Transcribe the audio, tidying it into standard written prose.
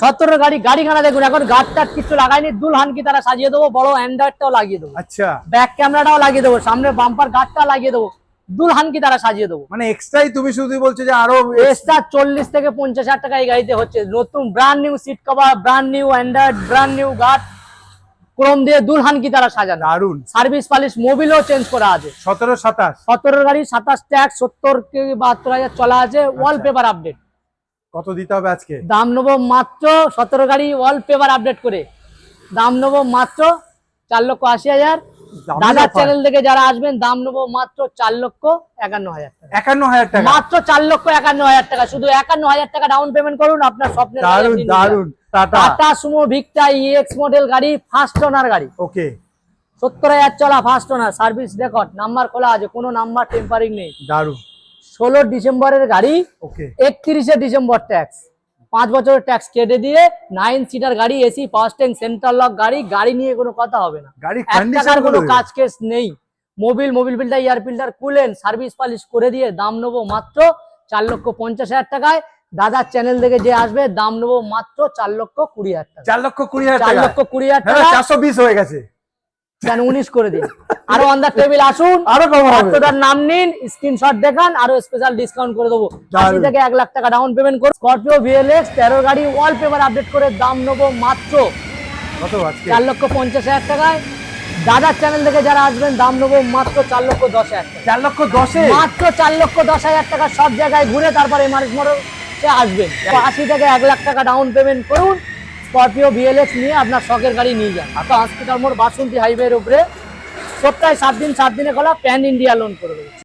17 গাড়ি গাড়িখানা দেখুন, এখন গাড়টা কিছু লাগাইনি, দুলহান কি তারা সাজিয়ে দেবো, বড় অ্যান্ড্রয়েডটাও লাগিয়ে দেবো। আচ্ছা, ব্যাক ক্যামেরাটাও লাগিয়ে দেবো, সামনে বাম্পার গার্ডটা লাগিয়ে দেবো, দুলহান কি তারা সাজিয়ে দেবো। মানে এক্সট্রাই তুমি শুধু বলছো যে আরো এক্সট্রা 40 থেকে 50,000 টাকা এই গাড়িতে হচ্ছে। নতুন brand new seat cover, brand new Android, brand new guard, chrome দিয়ে দুলহান কি তারা সাজানো। দারুন। সার্ভিস পালিশ মোবিলও চেঞ্জ করা আছে। 17 গাড়ি 27 ট্যাক্স, 70 কি 72,000 চলা আছে। Wallpaper update. কত দিতে হবে আজকে? দাম নেবো মাত্র 17 গাড়ি ওয়ালপেপার আপডেট করে দাম নেবো মাত্র 4,80,000। দাদার চ্যানেল থেকে যারা আসবেন দাম নেবো মাত্র 4,51,000 টাকা। 51,000 টাকা মাত্র 4,51,000 টাকা। শুধু 51,000 টাকা ডাউন পেমেন্ট করুন, আপনার স্বপ্নের দারুন দারুন। Tata Sumo Victa EX model গাড়ি, ফার্স্ট ওনার গাড়ি। ওকে, 70,000 চলা, first owner, service record, number খোলা আছে, কোনো নাম্বার টেম্পারিং নেই। দারুন। 16 ডিসেম্বরের গাড়ি, ওকে, 31 ডিসেম্বর ট্যাক্স, 5 বছরের ট্যাক্স কেটে দিয়ে 9 সিটার গাড়ি, এসি পাওয়ার স্টেরিং, সেন্ট্রাল লক গাড়ি। গাড়ি নিয়ে কোনো কথা হবে না, গাড়ি এক টাকার কোনো কাজ কেস নেই। মোবিল ফিল্টার, এয়ার ফিল্টার, কুলেন, সার্ভিস পালিশ করে দিয়ে দাম নেবো মাত্র 4,50,000 টাকায়। দাদার চ্যানেল থেকে যে আসবে দাম নেবো মাত্র 4,20,000 টাকা। 4,20,000 টাকা। 4,20,000 টাকা। 420 হয়ে গেছে, 19 করে দিন। আরো অন দা টেবিল আসুন, আরো কম হবে। আপনার নাম নিন, স্ক্রিনশট দেখান, আরো স্পেশাল ডিসকাউন্ট করে দেবো। 80 থেকে 1 লাখ টাকা ডাউন পেমেন্ট করে স্করপিও ভিএলএক্স 13 গাড়ি ওয়ালপেপার আপডেট করে দাম নেবো মাত্র কত আজকে? 4,50,000 টাকায়। দাদার চ্যানেল থেকে যারা আসবেন দাম নেবো মাত্র 4,10,000 টাকা। 4,10,000 মাত্র 4,10,000 টাকা। সব জায়গায় ঘুরে তারপর এমআরএস মোড়ে আসবেন। 80 থেকে 1 লাখ টাকা ডাউন পেমেন্ট করুন, স্করপিও ভিএলএক্স নিয়ে আপনার শখের গাড়ি নিয়ে যান। তো হসপিটাল মোড়, বাসন্তী হাইওয়ের উপরে। সপ্তাহে 7 দিন, 7 দিনে খোলা, প্যান ইন্ডিয়া লোন করে দেবে।